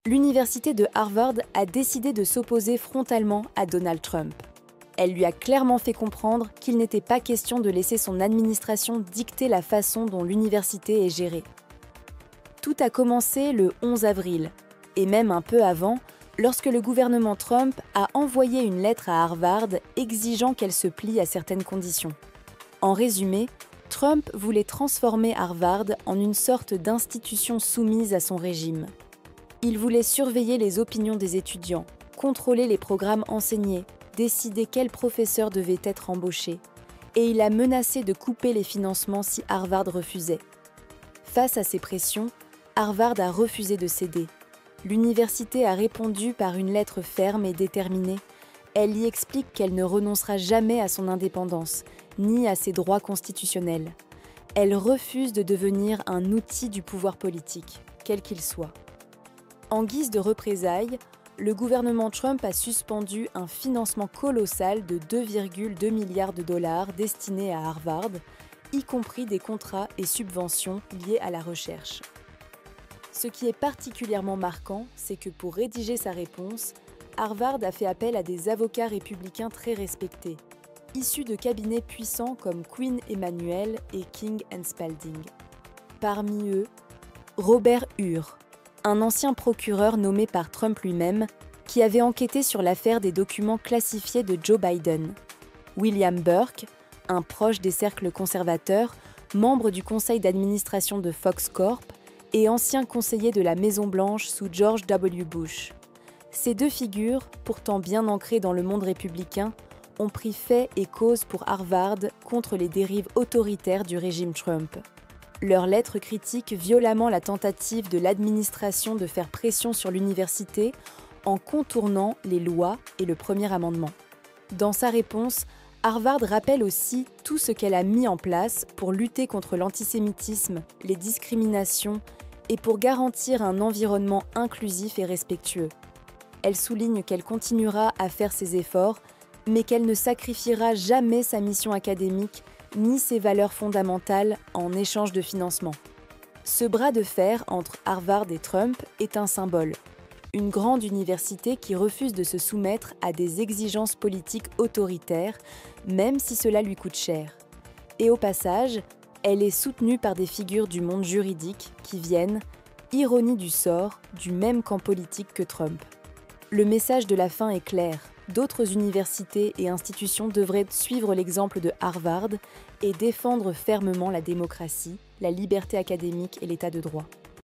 l'université de Harvard a décidé de s'opposer frontalement à Donald Trump. Elle lui a clairement fait comprendre qu'il n'était pas question de laisser son administration dicter la façon dont l'université est gérée. Tout a commencé le 11 avril, et même un peu avant, lorsque le gouvernement Trump a envoyé une lettre à Harvard exigeant qu'elle se plie à certaines conditions. En résumé, Trump voulait transformer Harvard en une sorte d'institution soumise à son régime. Il voulait surveiller les opinions des étudiants, contrôler les programmes enseignés, décider quels professeurs devaient être embauchés, et il a menacé de couper les financements si Harvard refusait. Face à ces pressions, Harvard a refusé de céder. L'université a répondu par une lettre ferme et déterminée. Elle y explique qu'elle ne renoncera jamais à son indépendance, ni à ses droits constitutionnels. Elle refuse de devenir un outil du pouvoir politique, quel qu'il soit. En guise de représailles, le gouvernement Trump a suspendu un financement colossal de 2,2 milliards de dollars destinés à Harvard, y compris des contrats et subventions liés à la recherche. Ce qui est particulièrement marquant, c'est que pour rédiger sa réponse, Harvard a fait appel à des avocats républicains très respectés, issus de cabinets puissants comme Quinn Emanuel et King & Spalding. Parmi eux, Robert Hur, un ancien procureur nommé par Trump lui-même, qui avait enquêté sur l'affaire des documents classifiés de Joe Biden. William Burke, un proche des cercles conservateurs, membre du conseil d'administration de Fox Corp et ancien conseiller de la Maison-Blanche sous George W. Bush. Ces deux figures, pourtant bien ancrées dans le monde républicain, ont pris fait et cause pour Harvard contre les dérives autoritaires du régime Trump. Leurs lettres critiquent violemment la tentative de l'administration de faire pression sur l'université en contournant les lois et le premier amendement. Dans sa réponse, Harvard rappelle aussi tout ce qu'elle a mis en place pour lutter contre l'antisémitisme, les discriminations et pour garantir un environnement inclusif et respectueux. Elle souligne qu'elle continuera à faire ses efforts, mais qu'elle ne sacrifiera jamais sa mission académique ni ses valeurs fondamentales en échange de financement. Ce bras de fer entre Harvard et Trump est un symbole. Une grande université qui refuse de se soumettre à des exigences politiques autoritaires, même si cela lui coûte cher. Et au passage, elle est soutenue par des figures du monde juridique qui viennent, ironie du sort, du même camp politique que Trump. Le message de la fin est clair. D'autres universités et institutions devraient suivre l'exemple de Harvard et défendre fermement la démocratie, la liberté académique et l'état de droit.